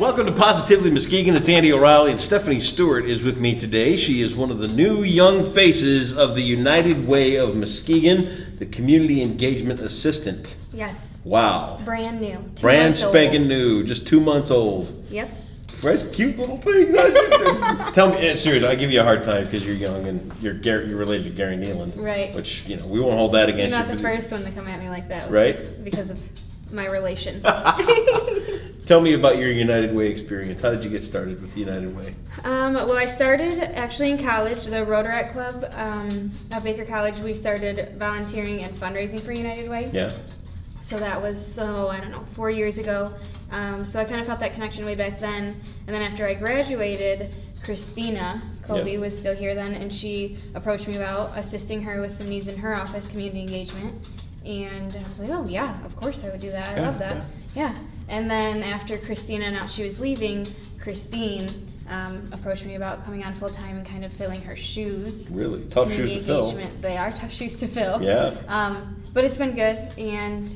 Welcome to Positively Muskegon. It's Andy O'Reilly, and Stephanie Stewart is with me today. She is one of the new young faces of the United Way of Muskegon, the Community Engagement Assistant. Yes. Wow. Brand new. Brand spanking new, just 2 months old. Yep. Fresh, cute little thing. Tell me, seriously, I give you a hard time because you're young and you're related to Gary Nealon. Right. Which, we won't hold that against you. You're not the first one to come at me like that. Right? Because of my relation. Tell me about your United Way experience. How did you get started with the United Way? Well, I started actually in college, the Rotaract Club at Baker College. We started volunteering and fundraising for United Way. Yeah. So that was, 4 years ago. So I kind of felt that connection way back then. And then after I graduated, Christina Colby was still here then, and she approached me about assisting her with some needs in her office, community engagement. And I was like, oh yeah, of course I would do that. I love that. Yeah. And then after Christina announced she was leaving, Christine approached me about coming on full time and kind of filling her shoes. Really? Tough shoes to fill. They are tough shoes to fill. Yeah. But it's been good, and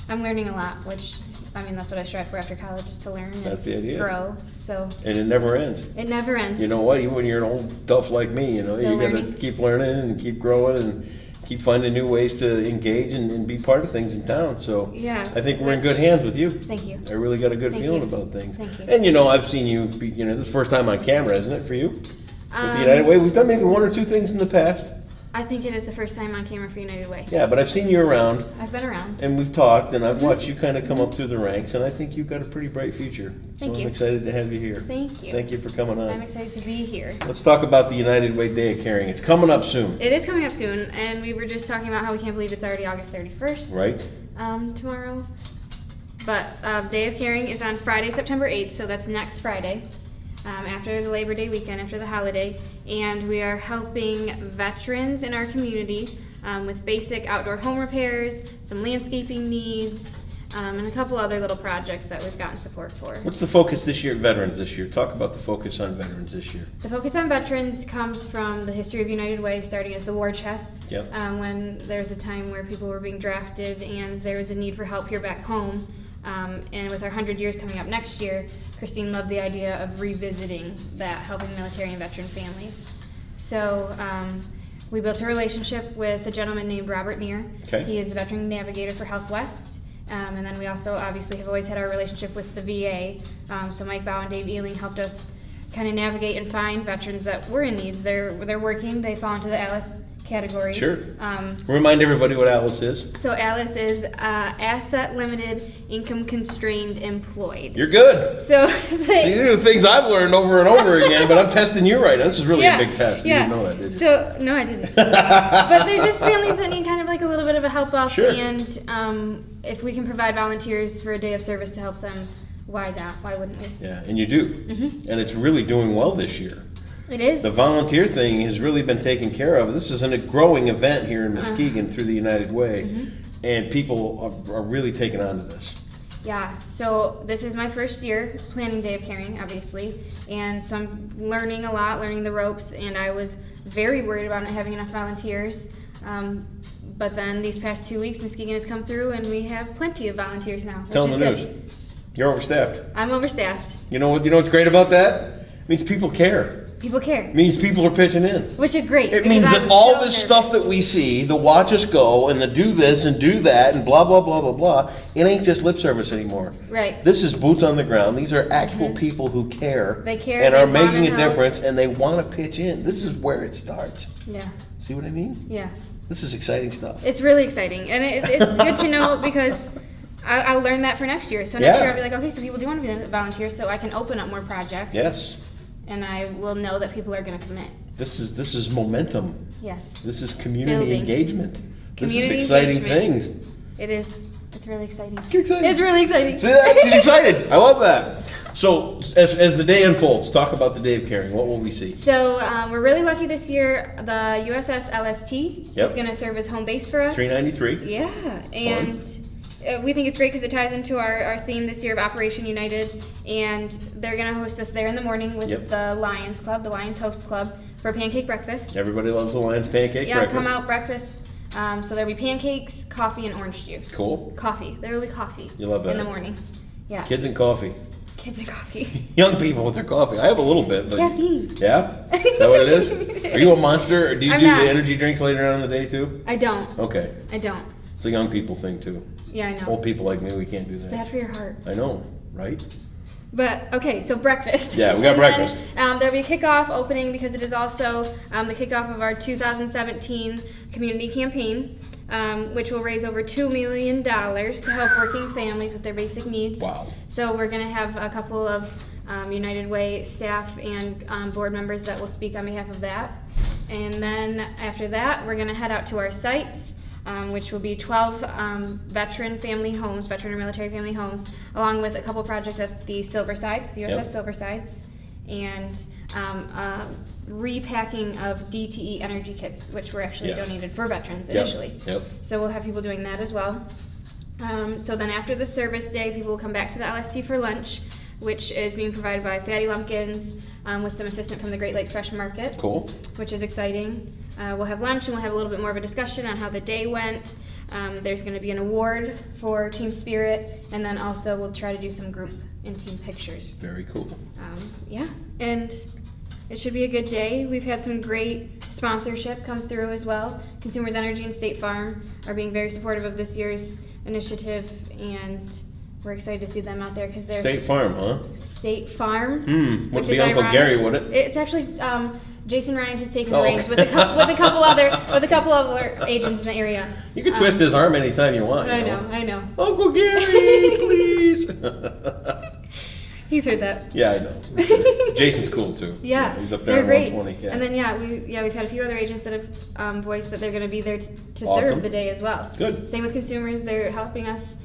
I'm learning a lot, which, that's what I strive for after college, is to learn That's the idea. grow. So. And it never ends. It never ends. You know what? Even when you're an old duff like me, you got to keep learning and keep growing and keep finding new ways to engage and be part of things in town. So yeah, I think we're in good hands with you. Thank you. I really got a good feeling about things. Thank you. And I've seen you be, this is the first time on camera, isn't it, for you? With the United Way. We've done maybe one or two things in the past. I think it is the first time on camera for United Way. Yeah, but I've seen you around. I've been around. And we've talked, and I've watched you kind of come up through the ranks, and I think you've got a pretty bright future. Thank you. I'm excited to have you here. Thank you. Thank you for coming on. I'm excited to be here. Let's talk about the United Way Day of Caring. It's coming up soon. It is coming up soon, and we were just talking about how we can't believe it's already August 31st. Right. Tomorrow. But Day of Caring is on Friday, September 8th, so that's next Friday, after the Labor Day weekend, after the holiday. And we are helping veterans in our community with basic outdoor home repairs, some landscaping needs, and a couple other little projects that we've gotten support for. What's the focus this year, veterans this year? Talk about the focus on veterans this year. The focus on veterans comes from the history of United Way, starting as the war chest, when there's a time where people were being drafted and there was a need for help here back home. And with our 100 years coming up next year, Christine loved the idea of revisiting that, helping military and veteran families. So we built a relationship with a gentleman named Robert Neer. Okay. He is the Veteran Navigator for Health West. And then we also obviously have always had our relationship with the VA. So Mike Bow and Dave Ealing helped us kind of navigate and find veterans that were in needs. They're working, they fall into the ALICE category. Sure. Remind everybody what ALICE is. So ALICE is Asset Limited Income Constrained Employed. You're good. So See, these are the things I've learned over and over again, but I'm testing you right now. This is really a big test. You didn't know that, did you? So, no, I didn't. But they're just families that need kind of like a little bit of a help up. Sure. And if we can provide volunteers for a day of service to help them, why not? Why wouldn't we? Yeah, and you do. Mm-hmm. And it's really doing well this year. It is. The volunteer thing has really been taken care of. This is a growing event here in Muskegon through the United Way, and people are really taking on to this. Yeah, so this is my first year planning Day of Caring, obviously, and so I'm learning a lot, learning the ropes, and I was very worried about not having enough volunteers. But then these past 2 weeks, Muskegon has come through, and we have plenty of volunteers now, which Tell is them the good. news. You're overstaffed. I'm overstaffed. You know what's great about that? It means people care. People care. It means people are pitching in. Which is great. It means that all this stuff that we see, the watch us go and the do this and do that and blah, blah, blah, blah, blah, it ain't just lip service anymore. Right. This is boots on the ground. These are actual people who care. They care. And they are making a help. difference, and they want to pitch in. This is where it starts. Yeah. See what I mean? Yeah. This is exciting stuff. It's really exciting. And it's good to know because I'll learn that for next year. So next year I'll be like, okay, so people do want to be volunteers, so I can open up more projects. Yes. And I will know that people are going to commit. This is momentum. Yes. This is community Building. engagement. Community this is exciting engagement. things. It is. It's really exciting. It's exciting. It's really exciting. See that? She's excited. I love that. So as the day unfolds, talk about the Day of Caring. What will we see? So we're really lucky this year. The USS LST Yep. is going to serve as home base for us. 393. Yeah. And we think it's great because it ties into our theme this year of Operation United. And they're going to host us there in the morning with the Lions Club, the Lions Host Club, for pancake breakfast. Everybody loves the Lions pancake breakfast. Yeah, come out, breakfast. So there'll be pancakes, coffee, and orange juice. Cool. Coffee. There will be coffee. You love that. In the morning. Yeah. Kids and coffee. Kids and coffee. Young people with their coffee. I have a little bit, but Caffeine. yeah, is that what it is? Are you a monster, or do you I'm do not. the energy drinks later on in the day too? I don't. Okay, I don't. it's a young people thing too. Yeah, I know. Old people like me, we can't do that. Bad for your heart. I know, right? But okay, so breakfast. Yeah, we got And breakfast. Then, there'll be a kickoff opening because it is also the kickoff of our 2017 community campaign, which will raise over $2 million to help working families with their basic needs. Wow. So we're going to have a couple of United Way staff and board members that will speak on behalf of that. And then after that, we're going to head out to our sites, which will be 12 veteran or military family homes, along with a couple projects at the Silver Sides, the USS Yep. Silver Sides, and repacking of DTE energy kits, which were actually Yeah. donated for veterans Yep. initially. Yep. So we'll have people doing that as well. So then after the service day, people will come back to the LST for lunch, which is being provided by Fatty Lumpkins with some assistance from the Great Lakes Fresh Market, Cool. which is exciting. We'll have lunch and we'll have a little bit more of a discussion on how the day went. There's going to be an award for Team Spirit, and then also we'll try to do some group and team pictures. Very cool. Yeah, and it should be a good day. We've had some great sponsorship come through as well. Consumers Energy and State Farm are being very supportive of this year's initiative, and we're excited to see them out there because they're State Farm, huh? State Farm. Wouldn't which be is Uncle ironic. Gary, would it? It's actually Jason Ryan has taken Oh, the reins with a couple other agents in the area. You can twist his arm anytime you want. I you know. Uncle Gary, please. He's heard that. Yeah, I know. Jason's cool too. Yeah, he's up there they're on great. 120. Yeah. And then we've had a few other agents that have voiced that they're going to be there to Awesome. serve the day as well. Good. Same with consumers; they're helping us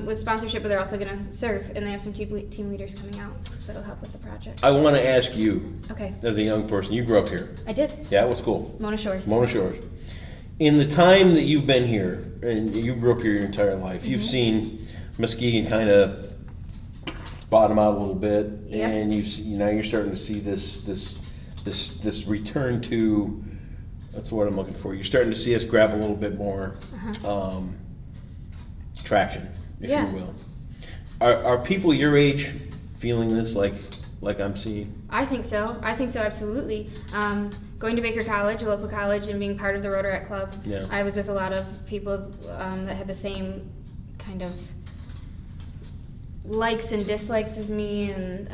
with sponsorship, but they're also going to serve, and they have some team leaders coming out that'll help with the project. I want to ask you, Okay, as a young person, you grew up here. I did. Yeah, what school? Mona Shores. Mona Shores. In the time that you've been here, and you grew up here your entire life, you've seen Muskegon kind of bottom out a little bit, Yep. and now you're starting to see this return to. That's the word I'm looking for. You're starting to see us grab a little bit more traction, if Yeah. you will. Are people your age feeling this like I'm seeing? I think so. Absolutely. Going to Baker College, a local college, and being part of the Rotaract Club, Yeah. I was with a lot of people that had the same kind of likes and dislikes as me, and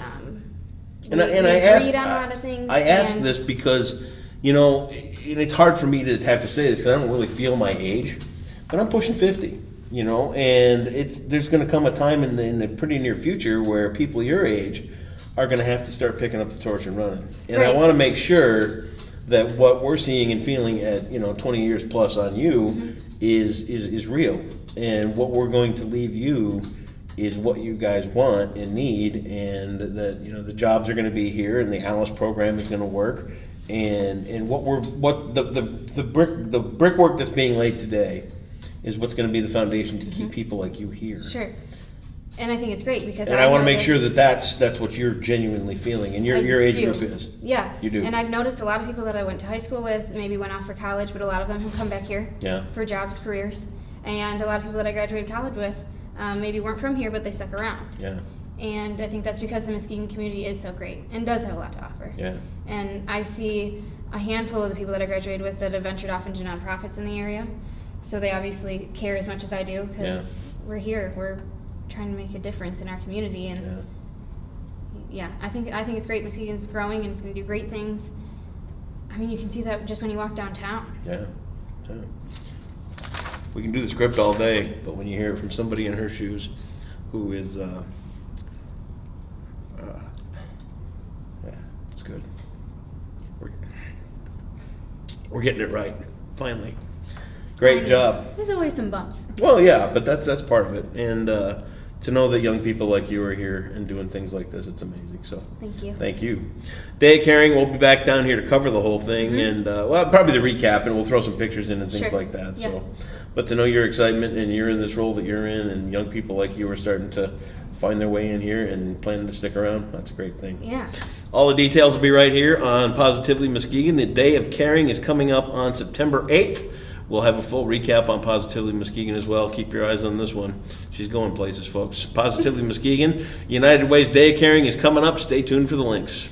And we I agreed asked, on a lot of things. I asked and- this because, and it's hard for me to have to say this because I don't really feel my age, but I'm pushing 50, and there's going to come a time in the pretty near future where people your age are going to have to start picking up the torch and running. And I Right. want to make sure that what we're seeing and feeling at 20 years plus on you is real, and what we're going to leave you is what you guys want and need, and that the jobs are going to be here, and the Alice program is going to work, and what the brickwork that's being laid today is what's going to be the foundation to keep people like you here. Sure. And I think it's great because And I want to know make sure this- that's what you're genuinely feeling, and I your age do. group is. Yeah. You do. And I've noticed a lot of people that I went to high school with maybe went off for college, but a lot of them have come back here Yeah. for jobs, careers. And a lot of people that I graduated college with maybe weren't from here, but they stuck around. Yeah. And I think that's because the Muskegon community is so great and does have a lot to offer. Yeah. And I see a handful of the people that I graduated with that have ventured off into nonprofits in the area. So they obviously care as much as I do because Yeah. we're here. We're trying to make a difference in our community. And yeah, I think it's great. Muskegon's growing and it's going to do great things. I mean, you can see that just when you walk downtown. Yeah. Yeah. We can do the script all day, but when you hear it from somebody in her shoes who is, yeah, it's good. We're getting it right, finally. Great job. There's always some bumps. Well, yeah, but that's part of it. And to know that young people like you are here and doing things like this, it's amazing. So Thank you. thank you. Day Caring, we'll be back down here to cover the whole thing, and probably the recap, and we'll throw some pictures in and things Sure. like that. Yeah. So, but to know your excitement and you're in this role that you're in, and young people like you are starting to find their way in here and planning to stick around, that's a great thing. Yeah. All the details will be right here on Positively Muskegon. The Day of Caring is coming up on September 8th. We'll have a full recap on Positively Muskegon as well. Keep your eyes on this one. She's going places, folks. Positively Muskegon, United Way's Day of Caring is coming up. Stay tuned for the links.